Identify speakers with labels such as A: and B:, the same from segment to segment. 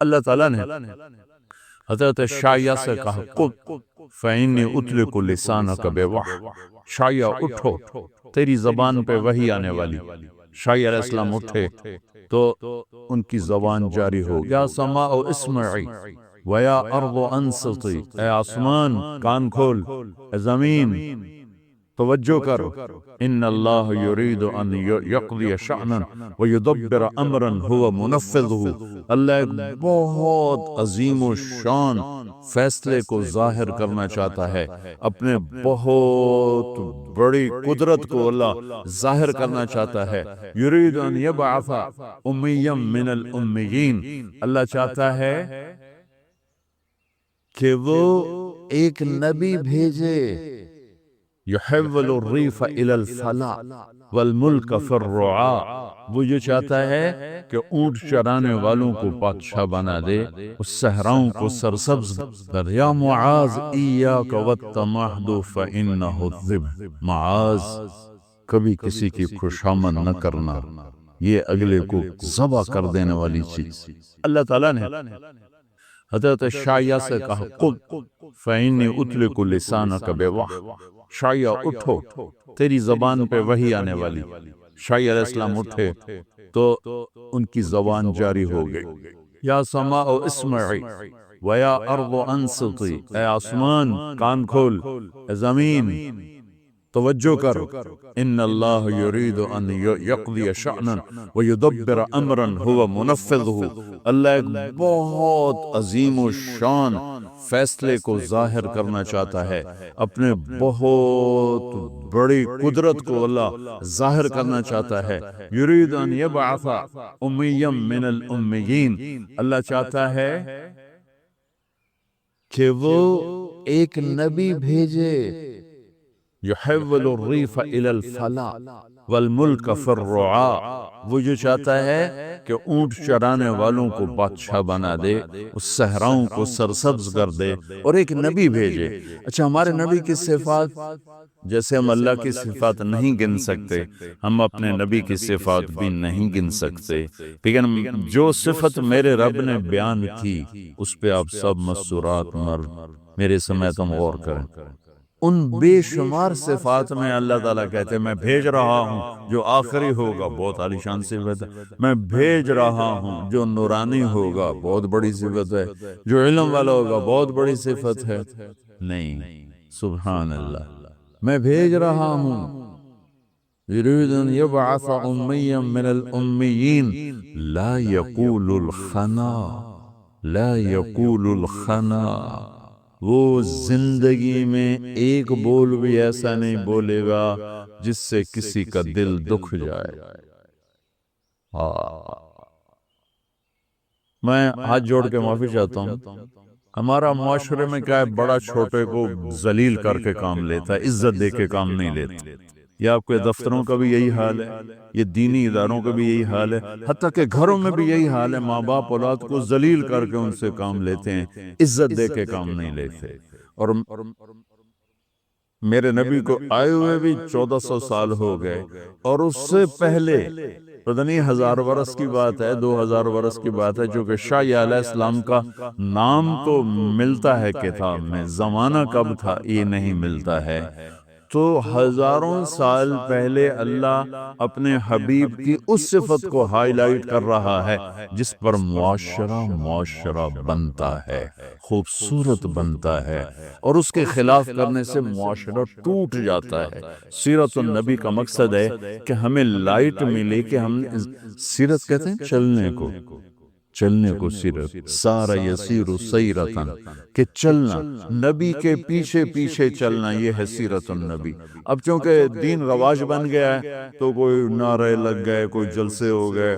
A: اللہ تعالیٰ نے حضرت شایہ سے کہا قم فإنی اطلق لسانک بوحی، شایہ اٹھو تیری زبان پہ وحی آنے والی۔ شایہ علیہ السلام اٹھے تو ان کی زبان جاری ہو گئی۔ یا سماء اسمعی ویا ارض انصتی، اے آسمان کان کھول، اے زمین توجہ کرو، ان اللہ یرید ان یقضی شأنا ویدبر امرا هو منفذہ، اللہ ایک بہت عظیم و شان فیصلے کو ظاہر کرنا چاہتا ہے، اپنے بہت بڑی قدرت کو اللہ ظاہر کرنا چاہتا ہے۔ یرید ان یبعث امیا من الامیین، اللہ چاہتا ہے کہ وہ ایک نبی بھیجے، یحول الریف الی الفلاح والملک فی الرعاء، وہ یہ چاہتا ہے کہ اونٹ چرانے والوں کو بادشاہ بنا دے، اس صحراؤں کو سرسبز کر۔ یا معاذ ایاک والتمہد فانہ الذبح، معاذ کبھی کسی کی خوشامد نہ کرنا، یہ اگلے کو ذبح کر دینے والی چیز۔ اللہ تعالیٰ نے حضرت شایہ سے کہا قم فإنی اطلق لسانک بوحی، شایہ اٹھو تیری زبان پہ وحی آنے والی۔ شایہ علیہ السلام اٹھے تو ان کی زبان جاری ہو گئی۔ یا سماء اسمعی ویا ارض انصتی، اے آسمان کان کھول، اے زمین توجہ کرو، ان اللہ یرید ان یقضی شأنا ویدبر امرا هو منفذہ، اللہ ایک بہت عظیم و شان فیصلے کو ظاہر کرنا چاہتا ہے، اپنے بہت بڑی قدرت کو اللہ ظاہر کرنا چاہتا ہے۔ یرید ان یبعث امیا من الامیین، اللہ چاہتا ہے کہ وہ ایک نبی بھیجے، یحول الریف الی الفلاح والملک فی الرعاء، وہ جو چاہتا ہے کہ اونٹ چرانے والوں کو بادشاہ بنا دے، اس صحراؤں کو سرسبز کر دے، اور ایک نبی بھیجے۔ اچھا، ہمارے نبی کی صفات، جیسے ہم اللہ کی صفات نہیں گن سکتے، ہم اپنے نبی کی صفات بھی نہیں گن سکتے، لیکن جو صفت میرے رب نے بیان کی اس پہ آپ سب مسورات میرے سمیت ہم غور کریں۔ ان بے شمار صفات میں اللہ تعالیٰ کہتے ہیں میں بھیج رہا ہوں جو آخری ہوگا، بہت عالی شان صفت ہے، میں بھیج رہا ہوں جو نورانی ہوگا، بہت بڑی صفت ہے، جو علم والا ہوگا، بہت بڑی صفت ہے۔ نہیں، سبحان اللہ، میں بھیج رہا ہوں، یرید ان یبعث امیا من الامیین لا یقول الخنا، لا یقول الخنا، وہ زندگی میں ایک بول بھی ایسا نہیں بولے گا جس سے کسی کا دل دکھ جائے۔ میں ہاتھ جوڑ کے معافی چاہتا ہوں، ہمارا معاشرے میں کیا ہے، بڑا چھوٹے کو ذلیل کر کے کام لیتا ہے، عزت دے کے کام نہیں لیتا۔ یہ آپ کے دفتروں کا بھی یہی حال ہے، یہ دینی اداروں کا بھی یہی حال ہے، حتیٰ کہ گھروں میں بھی یہی حال ہے، ماں باپ اولاد کو ذلیل کر کے ان سے کام لیتے ہیں، عزت دے کے کام نہیں لیتے۔ اور میرے نبی کو آئے ہوئے بھی 1400 سال ہو گئے، اور اس سے پہلے پتہ نہیں 1000 برس کی بات ہے، 2000 برس کی بات ہے، جو کہ شایہ علیہ السلام کا نام تو ملتا ہے کتاب میں، زمانہ کب تھا یہ نہیں ملتا ہے۔ تو ہزاروں سال پہلے اللہ اپنے حبیب کی اس صفت کو ہائی لائٹ کر رہا ہے جس پر معاشرہ بنتا ہے، خوبصورت بنتا ہے، اور اس کے خلاف کرنے سے معاشرہ ٹوٹ جاتا ہے۔ سیرت النبی کا مقصد ہے کہ ہمیں لائٹ ملے، کہ ہم سیرت کہتے ہیں چلنے کو سیرت، سارا یسیر سیرتن، کہ چلنا، نبی کے پیچھے پیچھے چلنا، یہ ہے سیرت النبی۔ اب چونکہ دین رواج بن گیا ہے تو کوئی نعرے لگ گئے، کوئی جلسے ہو گئے،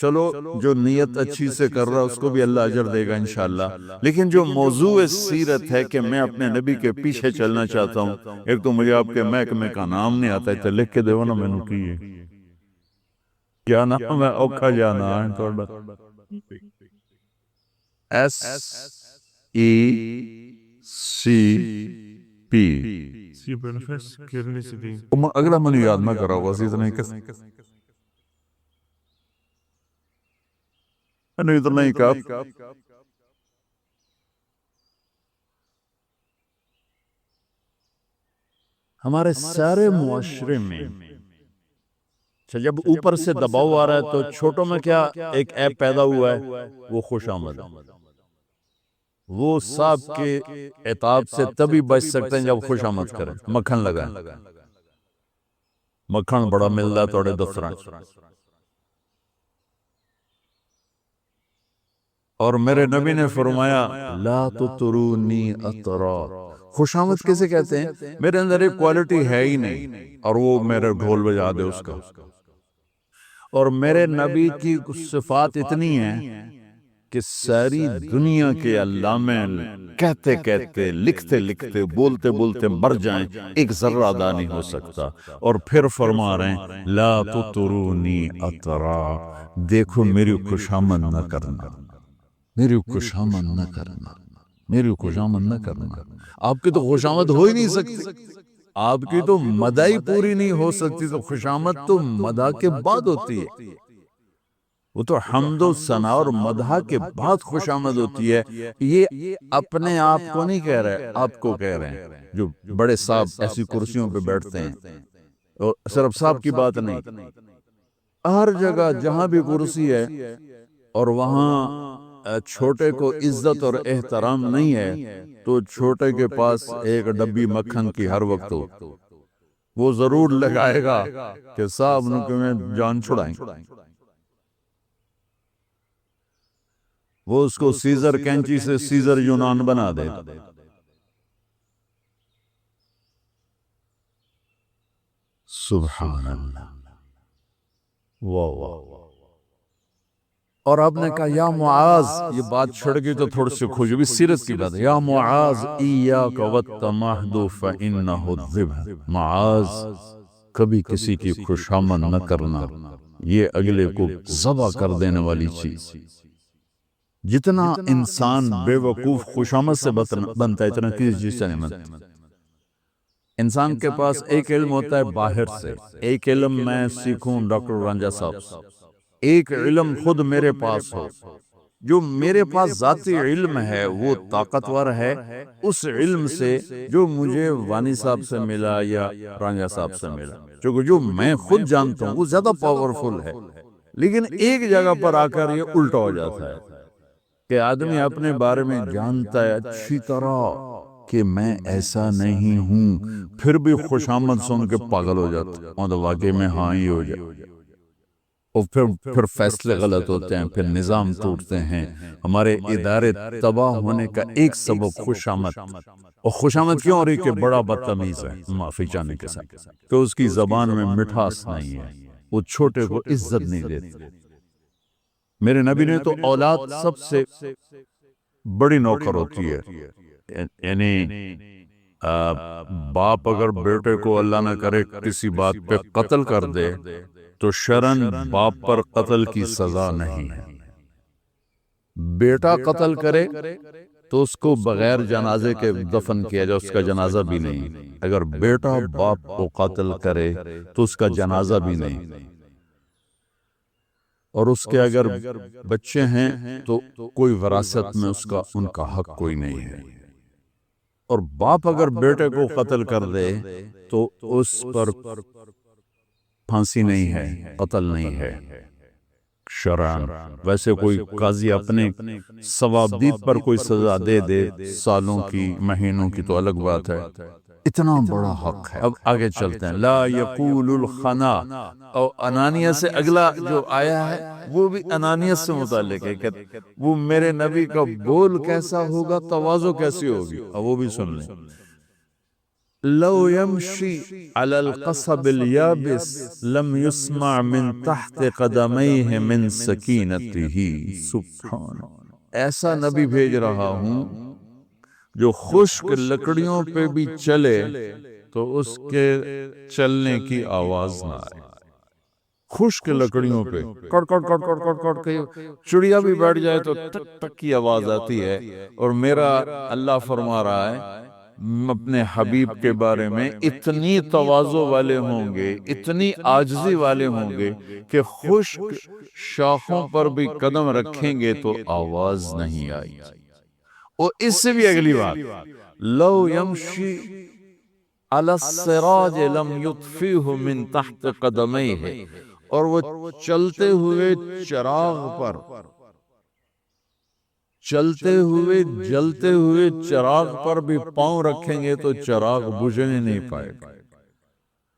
A: چلو جو نیت اچھی سے کر رہا ہے اس کو بھی اللہ اجر دے گا انشاءاللہ، لیکن جو موضوع سیرت ہے کہ میں اپنے نبی کے پیچھے چلنا چاہتا ہوں، ایک تو مجھے آپ کے محکمے کا نام نہیں آتا ہے، تو لکھ کے دیو نا مینوں کی ہے کیا نام ہے، اوکھا جانا ہے تھوڑا SECP، اگلا منو یاد نہ کرا ہوگا، اسی طرح میں نے اتنا ہی کہا ہمارے سارے معاشرے میں جب اوپر سے دباؤ آ رہا ہے تو چھوٹوں میں کیا ایک ایپ پیدا ہوا ہے، وہ خوش آمد، وہ صاحب کے عتاب سے تبھی بچ سکتے ہیں جب خوش آمد کریں، مکھن لگائیں، مکھن بڑا ملتا ہے توڑے دفتراں، اور میرے نبی نے فرمایا لا تطرونی اطرا، خوش آمد کسے کہتے ہیں؟ میرے اندر ایک کوالٹی ہے ہی نہیں اور وہ میرے ڈھول بجا دے اس کا، اور میرے نبی کی صفات اتنی ہیں کہ ساری دنیا کے علامے کہتے کہتے لکھتے لکھتے بولتے بولتے مر جائیں، ایک ذرہ ادا نہیں ہو سکتا، اور پھر فرما رہے ہیں لا تطرونی اطرا، دیکھو میری خوشامد نہ کرنا، میری خوشامد نہ کرنا، میری خوشامد نہ کرنا۔ آپ کی تو خوشامد ہو ہی نہیں سکتی، آپ کی تو مدائی پوری نہیں ہو سکتی، تو خوشامد تو مدح کے بعد ہوتی ہے، وہ تو حمد و ثنا اور مدح کے بعد خوش آمد ہوتی ہے۔ یہ اپنے آپ کو نہیں کہہ رہے، آپ کو کہہ رہے ہیں جو بڑے صاحب ایسی کرسیوں پہ بیٹھتے ہیں، اور صرف صاحب کی بات نہیں، ہر جگہ جہاں بھی کرسی ہے اور وہاں چھوٹے کو عزت اور احترام نہیں ہے تو چھوٹے کے پاس ایک ڈبی مکھن کی ہر وقت ہو، وہ ضرور لگائے گا کہ صاحب نے تمہیں جان چھڑائیں، وہ اس کو سیزر کینچی سے سیزر یونان بنا دے۔ سبحان اللہ، واہ۔ اور آپ نے کہا یا معاذ، یہ بات چھڑ گئی تو تھوڑی سی خوشبی سیرت کی بات ہے، یا معاذ ایاک والتمہد فانہ الذبح، معاذ کبھی کسی کی خوشامد نہ کرنا، یہ اگلے کو ذبح کر دینے والی چیز۔ جتنا انسان بے وقوف خوشامد سے بنتا ہے اتنا کسی چیز سے نہیں بنتا۔ انسان کے پاس ایک علم ہوتا ہے باہر سے، ایک علم میں سیکھوں ڈاکٹر رنجا صاحب سے، ایک علم خود میرے پاس ہو، جو میرے پاس ذاتی علم ہے وہ طاقتور ہے اس علم سے جو مجھے وانی صاحب سے ملا یا رنجا صاحب سے ملا، چونکہ جو میں خود جانتا ہوں وہ زیادہ پاورفل ہے، لیکن ایک جگہ پر آ کر یہ الٹا ہو جاتا ہے کہ آدمی اپنے بارے میں جانتا ہے اچھی طرح کہ میں ایسا نہیں ہوں، پھر بھی خوش آمد سن کے پاگل ہو جاتا ہے، تو واقعی میں ہاں ہی ہو جائے، اور پھر فیصلے غلط ہوتے ہیں، پھر نظام ٹوٹتے ہیں، ہمارے ادارے تباہ ہونے کا ایک سبب خوش آمد، اور خوش آمد کیوں ہو رہی کہ بڑا بدتمیز ہے معافی چاہنے کے ساتھ، کہ اس کی زبان میں مٹھاس نہیں ہے، وہ چھوٹے کو عزت نہیں دیتے۔ میرے نبی نے تو اولاد سب سے بڑی نوکر ہوتی ہے، یعنی باپ اگر بیٹے کو اللہ نہ کرے کسی بات پہ قتل کر دے تو شرعاً باپ پر قتل کی سزا نہیں ہے، بیٹا قتل کرے تو اس کو بغیر جنازے کے دفن کیا جائے، اس کا جنازہ بھی نہیں، اگر بیٹا باپ کو قتل کرے تو اس کا جنازہ بھی نہیں، اور اس کے اگر بچے ہیں تو کوئی وراثت میں ان کا حق کوئی نہیں ہے، اور باپ اگر بیٹے کو قتل کر دے تو اس پر پھانسی نہیں ہے، قتل نہیں ہے شرعاً۔ ویسے کوئی قاضی اپنے ثوابدید پر کوئی سزا دے دے سالوں کی مہینوں کی تو الگ بات ہے، اتنا بڑا حق ہے۔ اب آگے چلتے ہیں، لا یقول الخنا، اور انانیہ سے اگلا جو آیا ہے وہ بھی انانیت سے متعلق ہے کہ وہ میرے نبی کا بول کیسا ہوگا، تواضع کیسی ہوگی، اور وہ بھی سن لیں، لو يمشي على القصب اليابس لم يسمع من تحت قدميه من سکینته، سبحان، ایسا نبی بھیج رہا ہوں جو خشک لکڑیوں پہ بھی چلے تو اس کے چلنے کی آواز نہ آئے، خشک لکڑیوں پہ کڑ کڑ کڑ کڑ کڑ کڑ کے چڑیا بھی بیٹھ جائے تو ٹک ٹک کی آواز آتی ہے، اور میرا اللہ فرما رہا ہے اپنے حبیب کے بارے میں اتنی تواضع والے ہوں گے، اتنی عاجزی والے ہوں گے کہ خشک شاخوں پر بھی قدم رکھیں گے تو آواز نہیں آئی۔ اور اس سے بھی اگلی بات، لو یمشی علی السراج لم یطفیہ من تحت قدمیہ، اور وہ چلتے ہوئے چراغ پر، چلتے ہوئے جلتے ہوئے چراغ پر بھی پاؤں رکھیں گے تو چراغ بجھنے نہیں پائے گا۔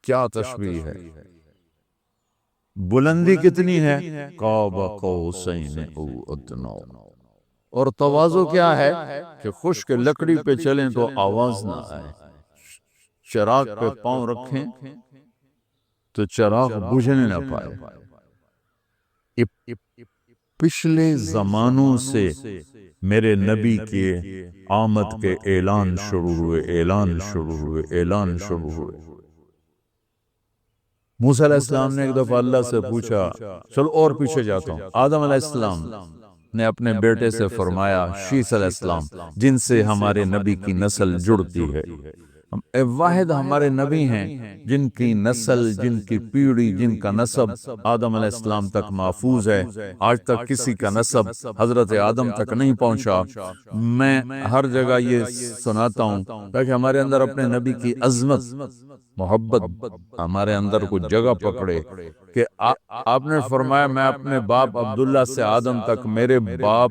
A: کیا تشبیہ ہے، بلندی کتنی ہے، قاب قوسین او ادنی، اور تواضع کیا ہے کہ خشک لکڑی پہ چلیں تو آواز نہ آئے، چراغ پہ پاؤں رکھیں تو چراغ بجھنے نہ پائے۔ پچھلے زمانوں سے میرے نبی کے آمد کے اعلان شروع ہوئے، اعلان شروع ہوئے، اعلان شروع ہوئے۔ موسیٰ علیہ السلام نے ایک دفعہ اللہ سے پوچھا، چلو اور پیچھے جاتا ہوں، آدم علیہ السلام نے اپنے بیٹے سے فرمایا، شیث علیہ السلام، جن سے ہمارے نبی کی نسل جڑتی ہے، واحد ہمارے نبی ہیں جن کی نسل، جن کی پیڑھی، جن کا نسب آدم علیہ السلام تک محفوظ ہے۔ آج تک کسی کا نسب حضرت آدم تک نہیں پہنچا۔ میں ہر جگہ یہ سناتا ہوں تاکہ ہمارے اندر اپنے نبی کی عظمت، محبت ہمارے اندر کچھ جگہ پکڑے کہ آپ نے فرمایا، میں اپنے باپ عبداللہ سے آدم تک، میرے باپ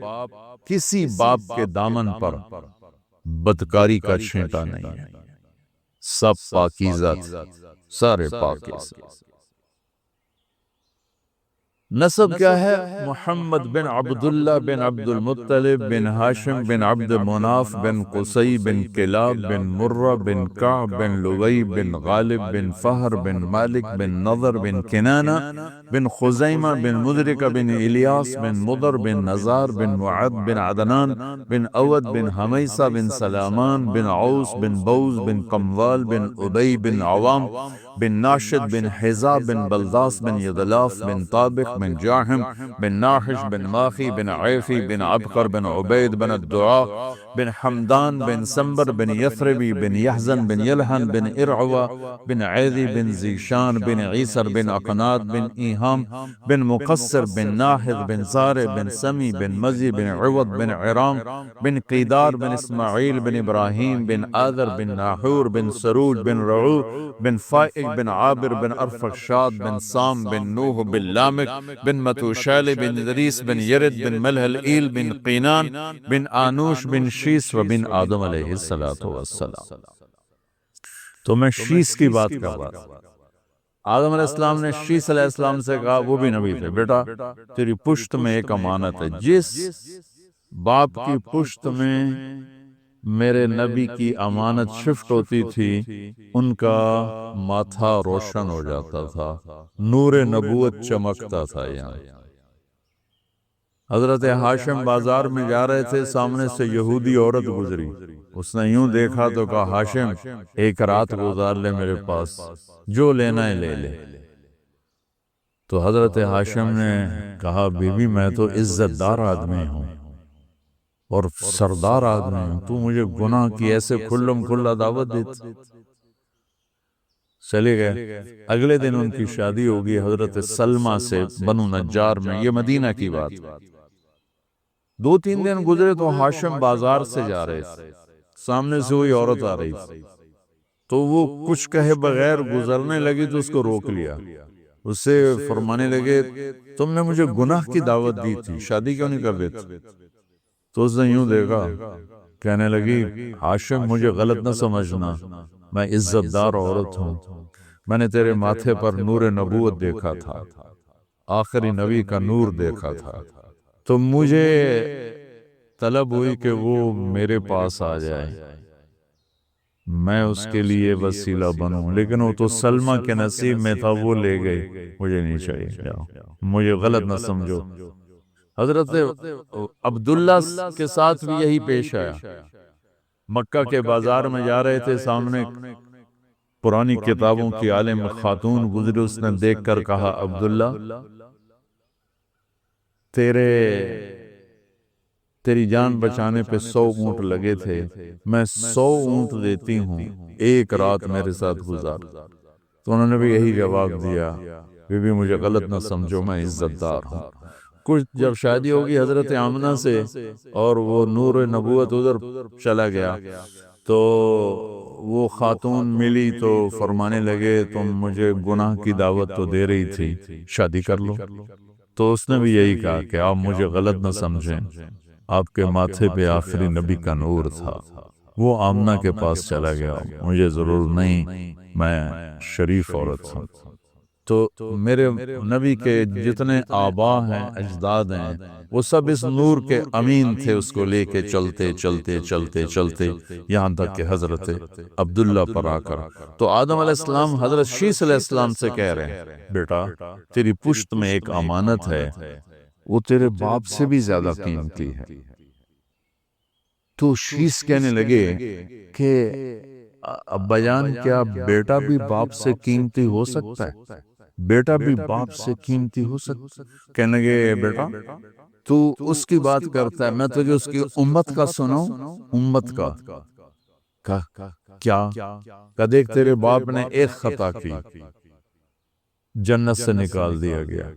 A: کسی باپ کے دامن پر بدکاری کا چھینٹا نہیں ہے، سب پاکیزہ، سارے پاکیزہ۔ نسب کیا ہے؟ محمد بن عبداللہ بن عبد المطلب بن ہاشم بن عبد مناف بن قصی بن کلاب بن مرہ بن کعب بن لوی بن غالب بن فہر بن مالک بن نضر بن کنانہ بن خزیمہ بن مدرکہ بن الیاس بن مضر بن نزار بن معد بن عدنان بن اود بن حمیسہ بن سلامان بن عوس بن بوز بن قموال بن ابی بن عوام بن ناشد بن حزا بن بلداس بن یدلاف بن طابق بن جاحم بن ناحش بن ماخی بن عیفی بن عبقر بن عبید بن الدعاء بن حمدان بن سنبر بن یثربی بن یحزن بن یلحن بن ارعوہ بن عیدی بن زیشان بن عیسر بن اقنات بن ایہام بن مقصر بن ناحد بن زارع بن سمی بن مزی بن عوض بن عرام بن قیدار بن اسماعیل بن ابراہیم بن آذر بن ناحور بن سروج بن رعو بن فائق بن عابر بن ارفخشاد بن سام بن نوح بن لامک بن متوشال بن ادریس بن یرد بن ملحل ایل بن قینان بن آنوش بن شیس و بن آدم علیہ السلام۔ تو میں شیس کی بات کر رہا تھا۔ آدم علیہ السلام نے شیس علیہ السلام سے کہا، وہ بھی نبی تھے، بیٹا تیری پشت میں ایک امانت ہے، جس باپ کی پشت میں میرے نبی کی امانت شفٹ ہوتی تھی ان کا ماتھا روشن ہو جاتا تھا، نور نبوت چمکتا تھا۔ یہاں حضرت ہاشم بازار میں جا رہے تھے، سامنے سے یہودی عورت گزری، اس نے یوں دیکھا تو کہا، ہاشم ایک رات گزار لے میرے پاس، جو لینا ہے لے لے۔ تو حضرت ہاشم نے کہا، بی بی میں تو عزت دار آدمی ہوں اور سردار آدمی ہوں، تو مجھے گناہ کی ایسے کھلم کھلا دعوت دیتی۔ چلے گئے۔ اگلے دن ان کی شادی ہوگی حضرت سلمہ سے بنو نجار میں، یہ مدینہ کی بات۔ 2-3 دن گزرے تو ہاشم بازار سے جا رہے تھے، سامنے سے وہی عورت آ رہی تھی، تو وہ کچھ کہے بغیر گزرنے لگی تو اس کو روک لیا۔ اس سے فرمانے لگے، تم نے مجھے گناہ کی دعوت دی تھی، شادی کیوں نہیں کر دیتے؟ تو اس نے یوں دیکھا، کہنے لگی، ہاشم مجھے غلط نہ سمجھنا، میں عزت دار عورت ہوں، میں نے تیرے ماتھے پر نور نبوت دیکھا تھا، آخری نبی کا نور دیکھا تھا، تو مجھے طلب ہوئی کہ وہ میرے پاس آ جائے، میں اس کے لیے وسیلہ بنوں، لیکن وہ تو سلمہ کے نصیب میں تھا، وہ لے گئی، مجھے نہیں چاہیے، مجھے غلط نہ سمجھو۔ حضرت عبداللہ کے ساتھ بھی یہی پیش آیا، مکہ کے بازار میں جا رہے تھے، سامنے پرانی کتابوں کی عالم خاتون گزری، اس نے دیکھ کر کہا، عبداللہ تیرے تیری جان بچانے پہ 100 اونٹ لگے تھے، میں 100 اونٹ دیتی ہوں، ایک رات میرے ساتھ گزار۔ تو انہوں نے بھی یہی جواب دیا، بی بی مجھے غلط نہ سمجھو، میں عزت دار ہوں۔ کچھ جب شادی ہوگی حضرت آمنہ سے اور وہ نور نبوت ادھر چلا گیا تو وہ خاتون ملی تو فرمانے لگے تم مجھے گناہ کی دعوت تو دے رہی تھی، شادی کر لو۔ تو اس نے بھی یہی کہا کہ آپ مجھے غلط نہ سمجھیں، آپ کے ماتھے پہ آخری نبی کا نور تھا۔ وہ آمنہ کے پاس چلا گیا، مجھے ضرور نہیں، میں شریف عورت ہوں۔ تو میرے نبی کے جتنے آبا ہیں، اجداد ہیں، وہ سب اس نور کے امین تھے، اس کو لے کے چلتے چلتے چلتے چلتے یہاں تک کہ حضرت عبداللہ پر آ کر تو آدم علیہ السلام حضرت شیس علیہ السلام سے کہہ رہے ہیں، بیٹا تیری پشت میں ایک امانت ہے، وہ تیرے باپ سے بھی زیادہ قیمتی ہے۔ تو شیس کہنے لگے کہ ابا جان کیا بیٹا بھی باپ سے قیمتی ہو سکتا ہے؟ بیٹا بھی باپ سے قیمتی ہو سکتا ہے؟ کہنے لگے بیٹا تو اس کی بات کرتا ہے، میں تجھے اس کی امت کا سناؤں، امت کا کیا کہ دیکھ تیرے باپ نے ایک خطا کی، جنت سے نکال دیا گیا،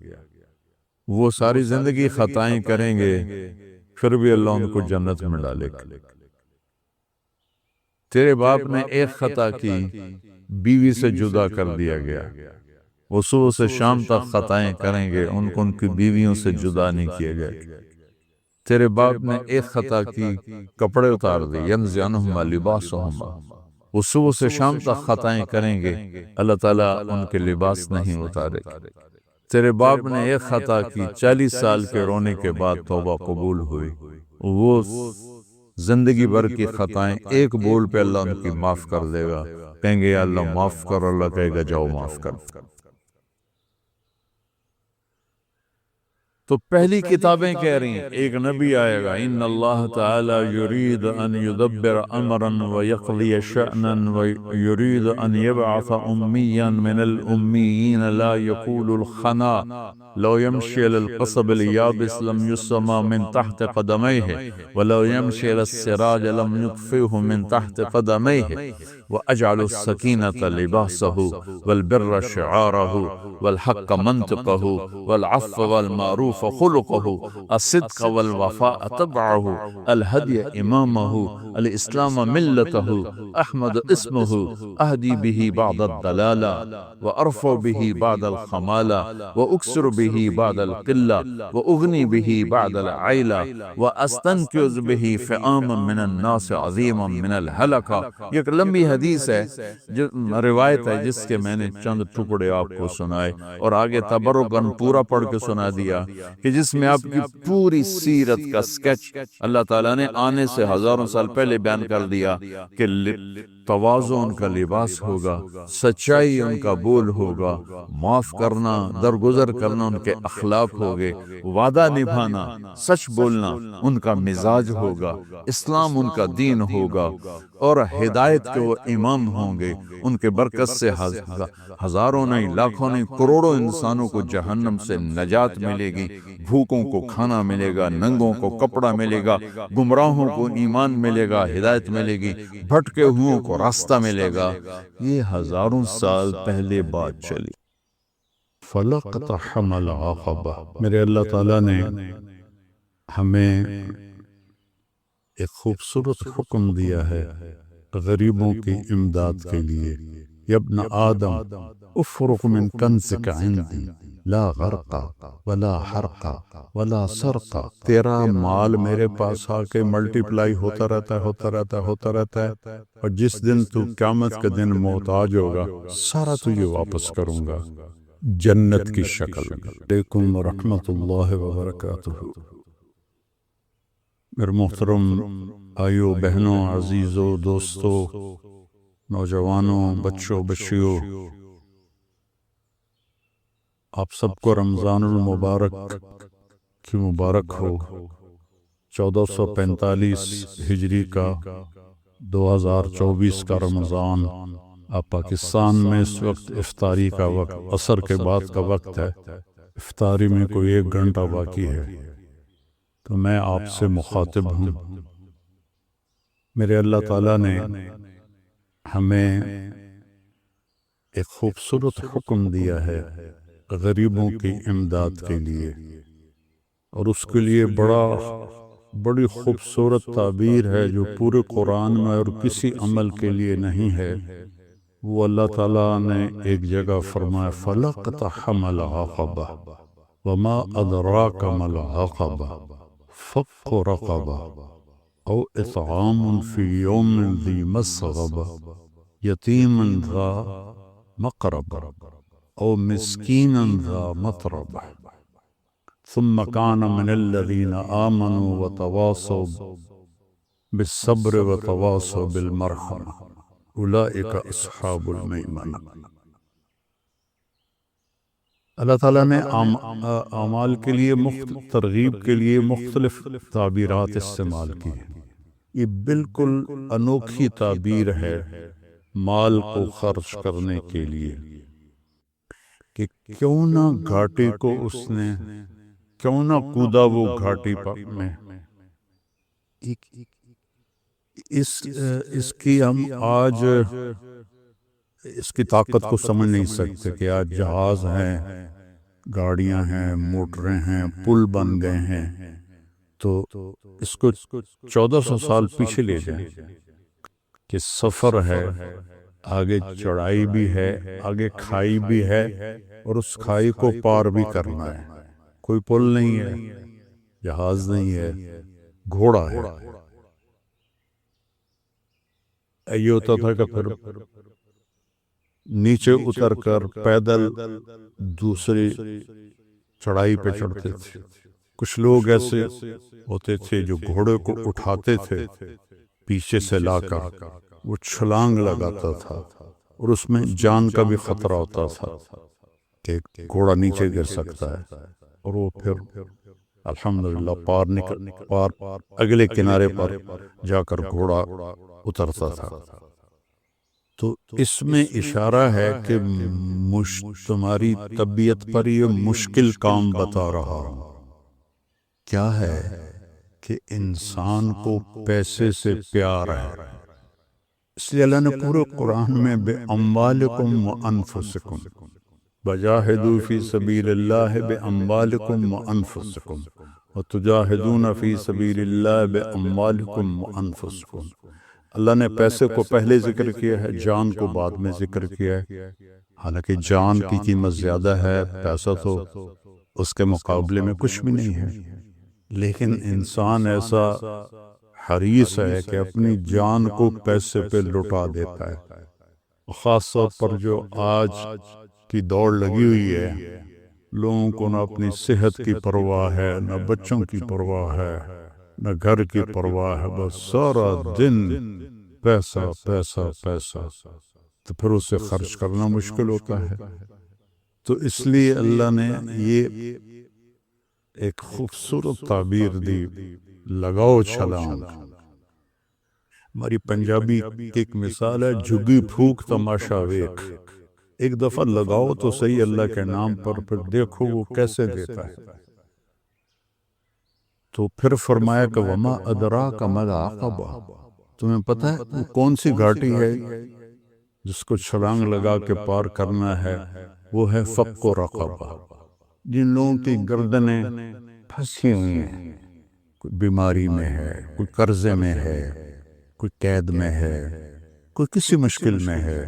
A: وہ ساری زندگی خطائیں کریں گے پھر بھی اللہ ان کو جنت میں ڈالے گا۔ تیرے باپ نے ایک خطا کی، بیوی سے جدا کر دیا گیا، وہ صبح سے شام تک خطائیں کریں گے، ان کو ان کی بیویوں سے جدا نہیں کیے گئے۔ تیرے باپ نے ایک خطا کی، کپڑے اتار دی، ینزعنہما لباسہما، وہ صبح سے شام تک خطائیں کریں گے، اللہ تعالیٰ ان کے لباس نہیں اتارے گا۔ تیرے باپ نے ایک خطا کی، 40 سال کے رونے کے بعد توبہ قبول ہوئی، وہ زندگی بھر کی خطائیں ایک بول پہ اللہ ان کی معاف کر دے گا، کہیں گے یا اللہ معاف کر، اللہ کہے گا جاؤ معاف کر۔ تو پہلی کتابیں کہہ رہی ہیں ایک نبی آئے گا، ان اللہ تعالی یرید ان یدبر امرا ویقضی شأنا ویرید ان یبعث امیا من الامیین لا یقول الخنا لو يمشي على القصب اليابس لم يسمى من تحت قدميه ولو يمشي على السراج لم يطفئه من تحت قدميه وأجعل السكينة لباسه والبر شعاره والحق منطقه والعفو والمعروف خلقه الصدق والوفاء تبعه الهدي إمامه الإسلام ملته أحمد اسمه أهدي به بعد الضلالة وأرفع به بعد الخمالة وأكسر به بعد القلة وأغني به بعد العيلة وأستنقذ به فئاما من الناس عظيما من الهلكة۔ ایک لمبی حدیث ہے، روایت ہے جس کے میں نے چند ٹکڑے آپ کو سنائے اور آگے تبرکاً پورا پڑھ کے سنا دیا کہ جس میں آپ کی پوری سیرت کا سکیچ اللہ تعالیٰ نے آنے سے ہزاروں سال پہلے بیان کر دیا کہ تواضع ان کا لباس ہوگا، سچائی ان کا بول ہوگا، معاف کرنا، درگزر کرنا ان کے اخلاق ہوگے، وعدہ نبھانا، سچ بولنا ان کا مزاج ہوگا، اسلام ان کا دین ہوگا، اور ہدایت کے وہ امام ہوں گے۔ ان کے برکت سے ہزاروں نہیں، لاکھوں نہیں، کروڑوں انسانوں کو جہنم سے نجات ملے گی، بھوکوں کو کھانا ملے گا، ننگوں کو کپڑا ملے گا، گمراہوں کو ایمان ملے گا، ہدایت ملے گی، بھٹکے ہوئوں کو راستہ ملے گا۔ یہ ہزاروں سال پہلے بات چلی۔
B: فَلَقْتَحَمَ الْعَقَبَةَ، میرے اللہ تعالیٰ نے ہمیں ایک خوبصورت حکم دیا ہے غریبوں کی امداد کے لیے۔ یا ابن آدم افرق من کنزک عندی لا غرق ولا حرق ولا سرق، تیرا مال میرے پاس آ کے ملٹیپلائی ہوتا رہتا ہے، ہوتا رہتا ہے، ہوتا رہتا ہے، اور جس دن تو قیامت کے دن محتاج ہوگا سارا تجھے واپس کروں گا جنت کی شکل میں۔ علیکم ورحمۃ اللہ وبرکاتہ۔ میرے محترم بھائیوں، بہنوں، عزیزوں، دوستوں، نوجوانوں، بچوں، بچیوں، آپ سب کو رمضان المبارک کی مبارک ہو۔ 1445 ہجری کا 2024 کا رمضان آپ پاکستان میں اس وقت افطاری کا وقت، عصر کے بعد کا وقت ہے، افطاری میں کوئی 1 گھنٹہ باقی ہے۔ تو میں آپ سے مخاطب ہوں۔ میرے اللہ تعالیٰ نے ہمیں ایک خوبصورت حکم دیا ہے غریبوں کی امداد کے لیے، اور اس کے لیے بڑی خوبصورت تعبیر ہے جو پورے قرآن میں اور کسی عمل کے لیے نہیں ہے۔ وہ اللہ تعالیٰ نے ایک جگہ فرمایا فَلَقْتَحَمَ الْعَقَبَةَ وَمَا أَدْرَاكَ مَا الْعَقَبَةُ فَكُّ رَقَبَةٍ أو إطعام في يوم ذي مسغبة يتيما ذا مقربة أو مسكينا ذا متربة ثم كان من الذين آمنوا وتواصوا بالصبر وتواصوا بالمرحمة أولئك أصحاب الميمنة۔ اللہ تعالیٰ نے اعمال کے لیے ترغیب کے لیے مختلف تعبیرات استعمال کی ہیں۔ یہ بالکل انوکھی تعبیر ہے مال کو خرچ کرنے کے لیے کہ کیوں نہ گھاٹی کو اس نے کیوں نہ کودا وہ گھاٹی میں۔ اس کی ہم آج اس کی طاقت کو سمجھ نہیں سکتے کہ آج جہاز ہیں، گاڑیاں ہیں، موٹریں ہیں، پل بن گئے ہیں، تو اس کو 1400 سال پیچھے لے جائیں کہ سفر ہے، آگے چڑھائی بھی ہے، آگے کھائی بھی ہے، اور اس کھائی کو پار بھی کرنا ہے۔ کوئی پل نہیں ہے، جہاز نہیں ہے، گھوڑا ہے۔ یہ ہوتا تھا کہ پھر نیچے اتر کر پیدل دوسری چڑھائی پہ چڑھتے تھے۔ کچھ لوگ ایسے ہوتے تھے جو گھوڑے کو اٹھاتے تھے پیچھے سے لا کر، وہ چھلانگ لگاتا تھا اور اس میں جان کا بھی خطرہ ہوتا تھا کہ گھوڑا نیچے گر سکتا ہے، اور وہ پھر الحمدللہ پار اگلے کنارے پر جا کر گھوڑا اترتا تھا۔ تو اس میں اشارہ ہے کہ تمہاری طبیعت پر یہ مشکل کام بتا رہا ہوں۔ کیا ہے کہ انسان کو پیسے سے پیار ہے، اس لیے اللہ نے پورے قرآن میں بِأَمْوَالِكُمْ وَأَنفُسِكُمْ وَجَاهِدُوا فِي سَبِيلِ اللَّهِ بِأَمْوَالِكُمْ وَأَنفُسِكُمْ وَتُجَاهِدُونَ فِي سَبِيلِ اللَّهِ بِأَمْوَالِكُمْ وَأَنفُسِكُمْ۔ اللہ نے پیسے کو پہلے ذکر کیا ہے، جان کو بعد میں ذکر کیا ہے۔ حالانکہ جان کی قیمت زیادہ ہے، پیسہ تو اس کے مقابلے میں کچھ بھی نہیں ہے، لیکن انسان ایسا حریص ہے کہ اپنی جان کو پیسے پہ لٹا دیتا ہے۔ خاص طور پر جو آج کی دوڑ لگی ہوئی ہے، لوگوں کو نہ اپنی صحت کی پرواہ ہے، نہ بچوں کی پرواہ ہے، نہ گھر کی پرواہ ہے، بس سارا دن پیسہ پیسہ پیسہ، تو پھر اسے خرچ کرنا مشکل ہوتا ہے۔ تو اس لیے اللہ نے یہ ایک خوبصورت تعبیر دی، لگاؤ چھلانگ۔ ہماری پنجابی کی ایک مثال ہے، جھگی پھوک تماشا ویکھ۔ ایک دفعہ لگاؤ تو صحیح اللہ کے نام پر، پھر دیکھو وہ کیسے دیتا ہے۔ تو پھر فرمایا کہ وَمَا أَدْرَاكَ مَا الْعَقَبَةُ، تمہیں پتہ ہے وہ کون سی گھاٹی ہے جس کو چھلانگ لگا کے پار کرنا ہے؟ وہ ہے فَقُّ رَقَبَةٍ۔ جن لوگوں کی گردنیں پھنسی ہوئی ہیں، کوئی بیماری میں ہے، کوئی قرضے میں ہے، کوئی قید میں ہے، کوئی کسی مشکل میں ہے،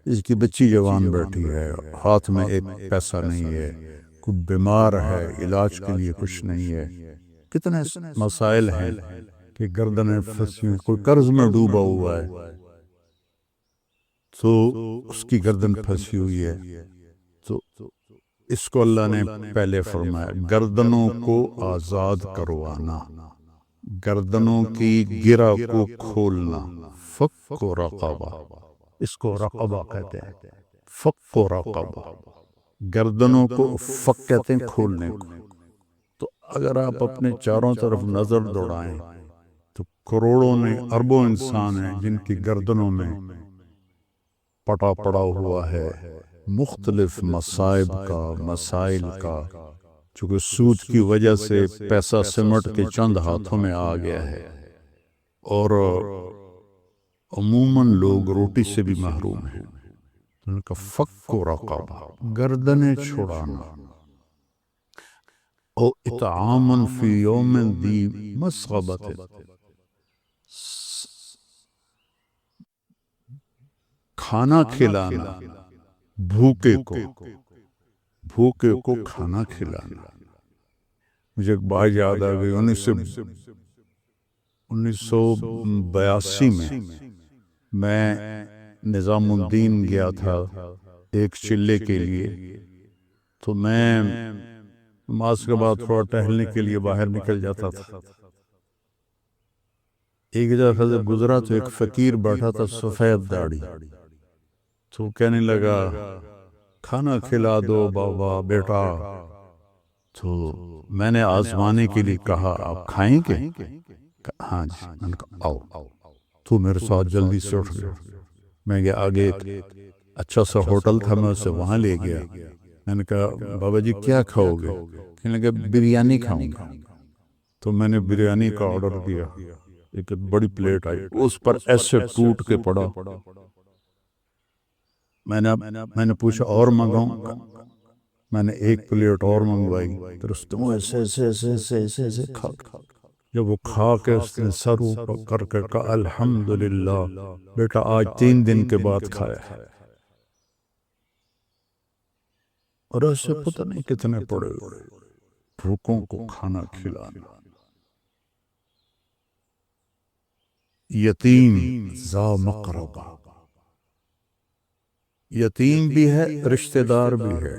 B: اس کی بچی جوان بیٹھی ہے، ہاتھ میں ایک پیسہ نہیں ہے، کوئی بیمار ہے، علاج کے لیے کچھ نہیں ہے۔ کتنے مسائل ہیں کہ گردنیں پھنسی ہوئی، کوئی قرض میں ڈوبا ہوا ہے تو اس کی گردن پھنسی ہوئی ہے، تو اس کو اللہ نے پہلے فرمایا گردنوں کو آزاد کروانا، گردنوں کی گرہ کو کھولنا، فک و رقبہ، اس کو رقبہ کہتے ہیں، فک و رقبہ، گردنوں کو فک کہتے ہیں کھولنے کو۔ تو اگر آپ اپنے چاروں طرف نظر دوڑائیں تو کروڑوں نے اربوں انسان ہیں جن کی گردنوں میں پٹا پڑا ہوا ہے مختلف مصائب کا، مسائل کا، چونکہ سود کی وجہ سے پیسہ سمٹ کے چند ہاتھوں میں آ گیا ہے، اور عموماً لوگ روٹی سے بھی محروم ہیں۔ ان کا فک و رقبہ، گردنیں چھڑانا، او اطعاماً فی یوم ذی مسغبۃ، کھانا کھلانا بھوکے کو کھانا کھلانا۔ مجھے ایک بات یاد آ گئی، 1982 میں نظام الدین گیا تھا ایک چلے کے لیے، تو میں نماز کے بعد تھوڑا ٹہلنے کے لیے باہر نکل جاتا تھا۔ ایک جگہ سے گزرا تو ایک فقیر بیٹھا تھا سفید داڑھی، تو کہنے لگا کھانا کھلا دو بابا بیٹا۔ تو میں نے آزمانے کے لیے کہا آپ کھائیں گے؟ ہاں جی۔ میں نے کہا آؤ، تو میرے ساتھ جلدی سے اٹھ گیا۔ میں گیا آگے، ایک اچھا سا ہوٹل تھا، میں اسے وہاں لے گیا۔ میں نے کہا بابا جی کیا کھاؤ گے؟ کہنے لگا بریانی کھاؤں گا۔ تو میں نے بریانی کا آرڈر دیا، ایک بڑی پلیٹ آئی، اس پر ایسے ٹوٹ کے پڑا۔ میں نے پوچھا اور منگاؤں؟ میں نے ایک پلیٹ اور منگوائی، پھر اس نے ایسے کھا، جب وہ کھا کے اس نے سر اوپر کر کے کہا الحمدللہ بیٹا آج 3 دن کے بعد کھایا ہے۔ اور ایسے پتہ نہیں کتنے پڑے ہوئے بھوکوں کو کھانا کھلانا۔ یتیم ذا مقربہ، یتیم بھی ہے رشتہ دار بھی ہے،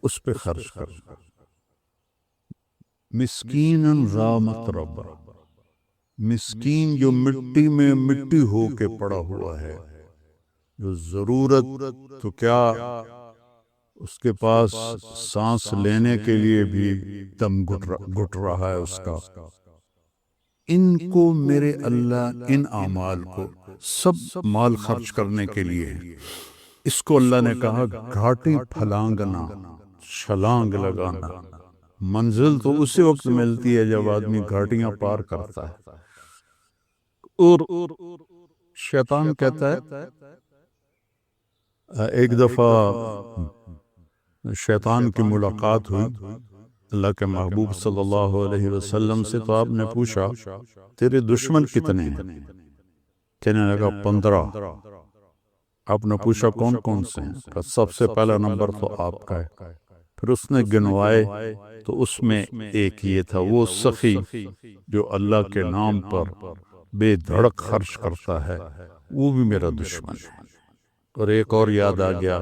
B: اس پہ خرچ کرنا۔ مسکین ذا متربہ، مسکین جو مٹی میں مٹی ہو کے پڑا ہوا ہے، جو ضرورت تو کیا اس کے پاس سانس لینے کے لیے بھی دم گھٹ رہا ہے اس کا۔ ان کو میرے اللہ، ان اعمال کو سب مال خرچ کرنے کے لیے ہے۔ اس کو اللہ نے کہا گھاٹی پھلانگنا، چھلانگ لگانا۔ منزل تو اسی وقت ملتی ہے جب آدمی گھاٹیاں پار کرتا ہے۔ اور شیطان کہتا ہے، ایک دفعہ شیطان کی ملاقات ہوئی اللہ کے محبوب صلی اللہ علیہ وسلم سے، تو آپ نے پوچھا تیرے دشمن کتنے ہیں؟ کہنے لگا 15۔ آپ نے پوچھا کون کون سے ہیں؟ کہا سب سے پہلا نمبر تو آپ کا ہے۔ پھر اس نے گنوائے تو اس میں ایک یہ تھا، وہ سخی جو اللہ کے نام پر بے دھڑک خرچ کرتا ہے، وہ بھی میرا دشمن ہے۔ اور ایک اور یاد آ گیا،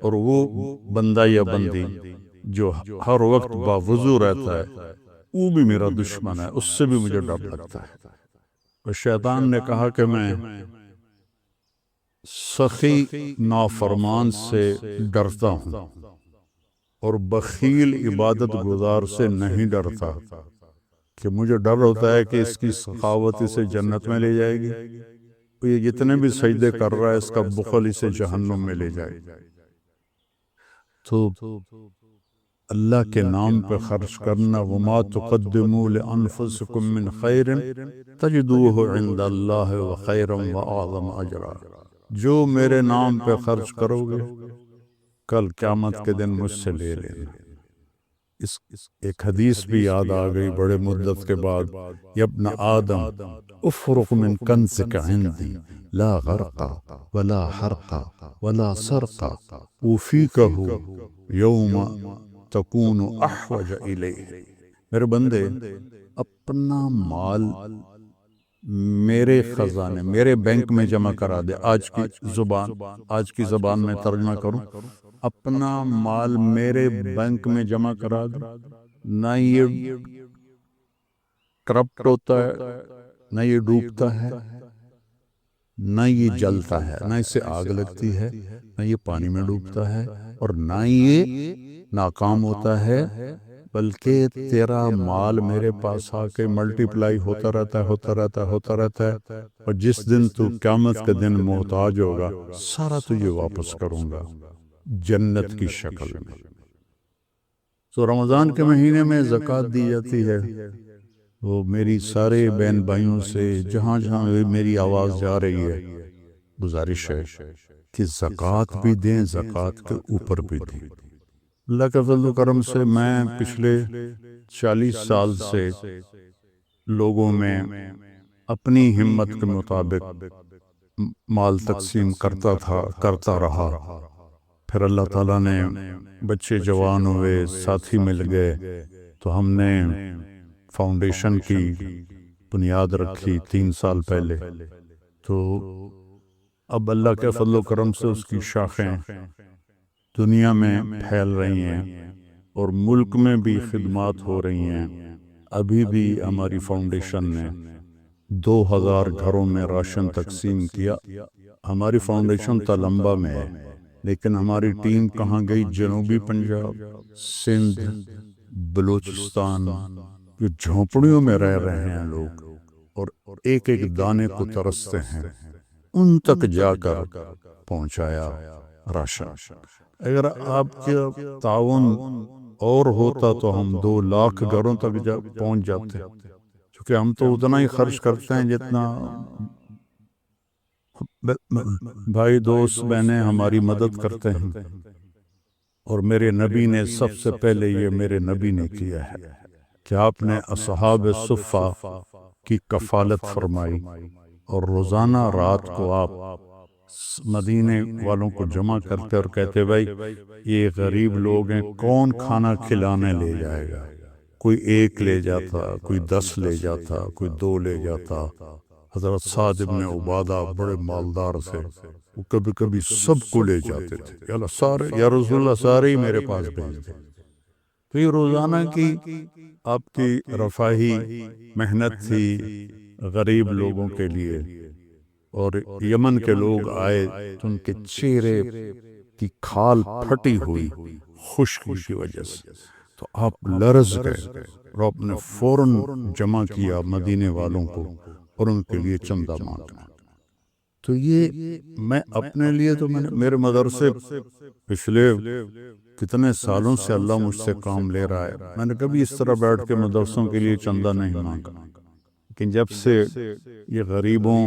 B: اور وہ بندہ یا بندی جو ہر وقت باوضو رہتا ہے، وہ بھی میرا دشمن ہے، اس سے بھی مجھے ڈر لگتا ہے۔ اور شیطان نے کہا کہ میں سخی نافرمان سے ڈرتا ہوں اور بخیل عبادت گزار سے نہیں ڈرتا، کہ مجھے ڈر ہوتا ہے کہ اس کی سخاوت اسے جنت میں لے جائے گی، یہ جتنے بھی سجدے کر رہا ہے اس کا بخل اسے جہنم میں لے جائے گی۔ تو اللہ کے نام پہ خرچ کرنا، وما تقدموا لانفسکم من خیر تجدوہ عند اللہ وخیرا واعظم اجرا۔ جو میرے نام پہ خرچ کرو گے کل قیامت کے دن مجھ سے لے لینا۔ ایک حدیث بھی یاد آ گئی بڑے مدت کے بعد، یا ابن آدم افرق من کنزک عندی لا غرق ولا حرق ولا سرق اوفیکہ یوم تکون احوج الیہ۔ میرے بندے اپنا مال میرے خزانے، میرے بینک میں جمع کرا دے۔ آج کی زبان میں ترجمہ کروں، اپنا مال میرے بینک میں جمع کرا دے۔ نہ یہ کرپٹ ہوتا ہے، نہ یہ ڈوبتا ہے، نہ یہ جلتا ہے، نہ اسے آگ لگتی ہے، نہ یہ پانی میں ڈوبتا ہے، اور نہ یہ ناکام ہوتا ہے، بلکہ تیرا مال میرے پاس آ کے ملٹی پلائی ہوتا رہتا ہے، اور جس دن تو قیامت کے دن محتاج ہوگا سارا تجھے واپس کروں گا جنت کی شکل میں۔ تو رمضان کے مہینے میں زکوٰۃ دی جاتی ہے. وہ میری سارے بہن بھائیوں سے جہاں جہاں میری آواز جا رہی ہے گزارش ہے کہ زکوٰۃ بھی دیں، زکوٰۃ کے اوپر بھی دیں. اللہ کے فضل و کرم سے میں پچھلے 40 سال سے لوگوں میں اپنی ہمت کے مطابق مال تقسیم کرتا رہا. پھر اللہ تعالیٰ نے بچے جوان ہوئے، ساتھی مل گئے، تو ہم نے فاؤنڈیشن کی بنیاد رکھی 3 سال پہلے. تو اب اللہ کے فضل و کرم سے اس کی شاخیں دنیا میں پھیل رہی ہیں اور ملک میں بھی خدمات ہو رہی ہیں. ابھی بھی ہماری فاؤنڈیشن نے 2000 گھروں میں راشن تقسیم کیا. ہماری فاؤنڈیشن تلمبا میں ہے، لیکن ہماری ٹیم کہاں گئی؟ جنوبی پنجاب، سندھ، بلوچستان، جو جھونپڑیوں میں رہ رہے ہیں لوگ اور ایک ایک دانے کو ترستے ہیں، ان تک جا کر پہنچایا راشن. اگر آپ کا تعاون اور ہوتا تو ہم 2 لاکھ گھروں تک پہنچ جاتے، کیونکہ ہم تو اتنا ہی خرچ کرتے ہیں جتنا بھائی دوست بہنیں ہماری مدد کرتے ہیں. اور میرے نبی نے سب سے پہلے یہ میرے نبی نے کیا ہے کہ آپ نے اصحاب صفہ کی کفالت فرمائی، اور روزانہ رات کو آپ مدینے والوں کو جمع کرتے اور کہتے بھائی یہ غریب لوگ ہیں، کون کھانا کھلانے لے جائے گا؟ کوئی 1 لے جاتا، کوئی 10 لے جاتا، کوئی 2 لے جاتا. حضرت سعد ابن عبادہ بڑے مالدار تھے، وہ کبھی کبھی سب کو لے جاتے تھے. یا اللہ سارے، یا رسول اللہ سارے ہی میرے پاس بھیج دیں. تو یہ روزانہ کی آپ کی رفاہی محنت تھی غریب لوگوں کے لیے. اور یمن کے لوگ آئے تو ان کے چہرے کی کھال پھٹی ہوئی خشکی کی وجہ سے، تو آپ لرز گئے اور آپ نے فوراً جمع کیا مدینے والوں کو اور ان کے لیے چندہ مانگا. تو یہ میں اپنے لیے تو میں نے میرے مدرسے پچھلے کتنے سالوں سے اللہ مجھ سے کام لے رہا ہے، میں نے کبھی اس طرح بیٹھ کے مدرسوں کے لیے چندہ نہیں مانگا. لیکن جب سے یہ غریبوں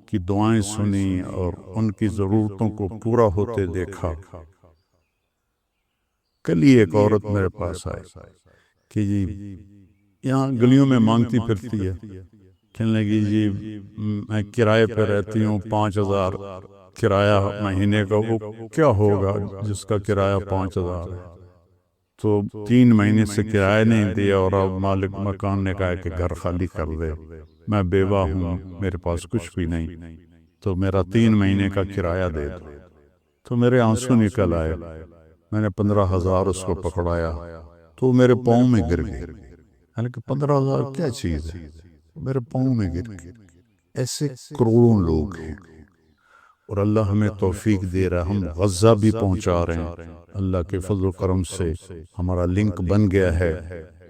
B: کی دعائیں سنی اور ان کی ضرورتوں کو پورا ہوتے دیکھا. کل ہی ایک عورت میرے پاس آئی کہ جی یہاں گلیوں میں مانگتی پھرتی ہے، کہنے لگی جی میں کرائے پہ رہتی ہوں، 5000 کرایہ مہینے کا. وہ کیا ہوگا جس کا کرایہ 5000 ہے؟ تو 3 مہینے سے کرایہ نہیں دیا اور اب مالک مکان نے کہا کہ گھر خالی کر دے. میں بیوہ ہوں، میرے پاس کچھ بھی نہیں، تو میرا 3 مہینے کا کرایہ دے دو. تو میرے آنسو نکل آئے. میں نے 15000 اس کو پکڑایا تو میرے پاؤں میں گر گئے. حالانکہ 15000 کیا چیز ہے، میرے پاؤں میں گر گئے. ایسے کروڑوں لوگ ہیں اور اللہ ہمیں توفیق دے رہا ہے. ہم غزہ بھی پہنچا رہے ہیں، اللہ کے فضل و کرم سے ہمارا لنک بن گیا ہے،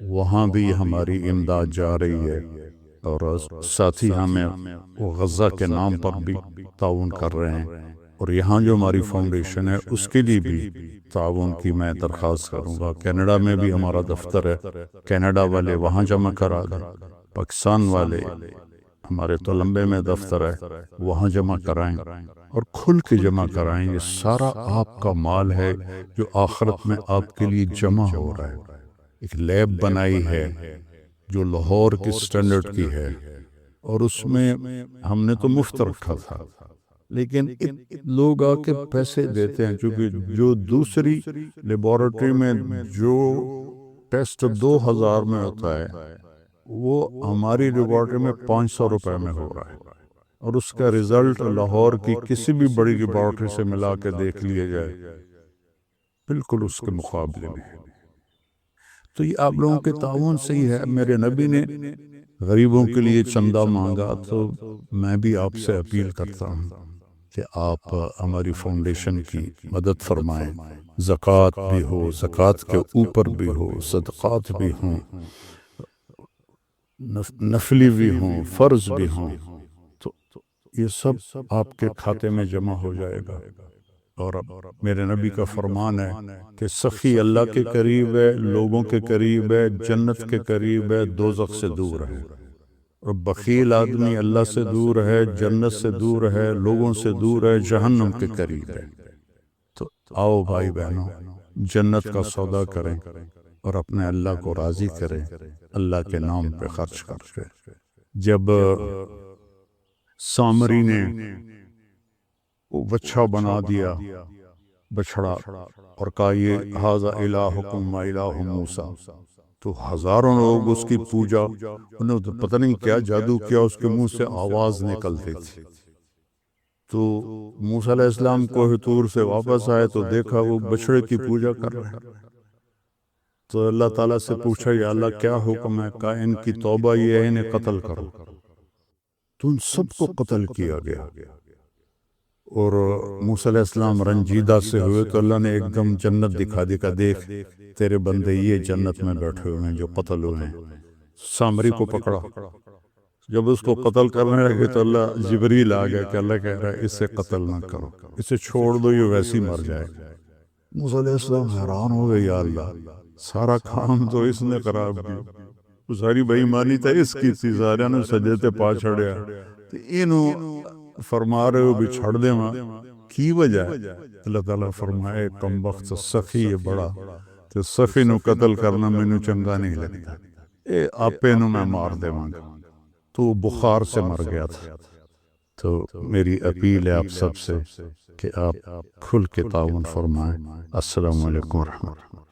B: وہاں بھی ہماری امداد جا رہی ہے. اور ساتھی ہمیں وہ غزہ کے نام پر بھی تعاون کر رہے ہیں. اور یہاں جو ہماری فاؤنڈیشن ہے اس کے لیے بھی تعاون کی میں درخواست کروں گا. کینیڈا میں بھی ہمارا دفتر ہے، کینیڈا والے وہاں جمع کرا دیں. پاکستان والے ہمارے تلمبے میں دفتر ہے، وہاں جمع کرائیں اور کھل کے جمع کرائیں. یہ سارا آپ کا مال ہے جو آخرت میں آپ کے لیے جمع ہو رہا ہے. ایک لیب بنائی ہے جو لاہور کی سٹینڈرڈ کی ہے، اور اس میں ہم نے تو مفت رکھا تھا، لیکن لوگ آ کے پیسے دیتے ہیں. چونکہ جو دوسری لیبارٹری میں جو ٹیسٹ 2000 میں ہوتا ہے وہ ہماری لیبارٹری میں 500 روپے میں ہو رہا ہے، اور اس کا رزلٹ لاہور کی کسی بھی بڑی لیبارٹری سے ملا کے دیکھ لیا جائے بالکل اس کے مقابلے میں ہے. تو یہ آپ لوگوں کے تعاون سے ہی ہے. میرے نبی نے غریبوں کے لیے چندہ مانگا، تو میں بھی آپ سے اپیل کرتا ہوں کہ آپ ہماری فاؤنڈیشن کی مدد فرمائیں. زکوٰۃ بھی ہو، زکوٰۃ کے اوپر بھی ہو، صدقات بھی ہوں، نفلی بھی ہوں، فرض بھی ہوں، تو یہ سب آپ کے کھاتے میں جمع ہو جائے گا. اور میرے نبی کا فرمان ہے کہ سخی اللہ کے قریب ہے، لوگوں کے قریب ہے، جنت کے قریب ہے، دوزخ سے دور ہے، اور بخیل آدمی اللہ سے دور ہے، جنت سے دور ہے، لوگوں سے دور ہے، جہنم کے قریب ہے۔ تو آؤ بھائی بہنوں، جنت کا سودا کریں اور اپنے اللہ کو راضی کریں، اللہ کے نام پہ خرچ کر کے۔ جب سامری نے وہ بچہ بنا دیا، بچڑا، اور کہا یہ ھذا الہکم و الہ موسیٰ، تو ہزاروں لوگ اس کی پوجا، انہوں تو پتہ نہیں کیا جادو کیا، اس کے منہ سے آواز نکلتی تھی۔ تو موسیٰ علیہ السلام کوہ طور سے واپس آئے تو دیکھا وہ بچڑے کی پوجا کر رہے ہیں۔ تو اللہ تعالیٰ سے پوچھا یا اللہ کیا حکم ہے؟ کہا ان کی توبہ یہ ہے انہیں قتل کرو۔ تو ان سب کو قتل کیا گیا، اور موسیٰ علیہ السلام رنجیدہ سے ہوئے تو اللہ نے ایک دم جنت دکھا دی کہ دیکھ تیرے بندے یہ جنت میں بیٹھے ہوئے ہیں جو قتل ہوئے ہیں۔ سامری کو پکڑا، جب اس کو قتل کرنے لگے تو اللہ جبریل آ گیا کہ اللہ کہہ رہا ہے اسے قتل نہ کرو، اسے چھوڑ دو، یہ ویسے ہی مر جائے گا۔ موسیٰ علیہ السلام حیران ہو گئے، یا اللہ سارا کام تو اس نے خراب کیا، وہ ساری بے ایمانی تو اس کی تھی، سارے نے سجدے تے پا چھڑیا، تو انہوں فرما رہے ہو بھی چھڑ دے ماں کی وجہ ہے؟ اللہ تعالیٰ فرمائے کم وقت سخی ہے بڑا، تو سخی نو قتل کرنا میں نو چنگا نہیں لگتا، اے آپے نو میں مار دے مانگا۔ تو بخار سے مر گیا تھا۔ تو میری اپیل ہے آپ سب سے کہ آپ کھل کے تعاون فرمائیں۔ السلام علیکم ورحمۃ اللہ۔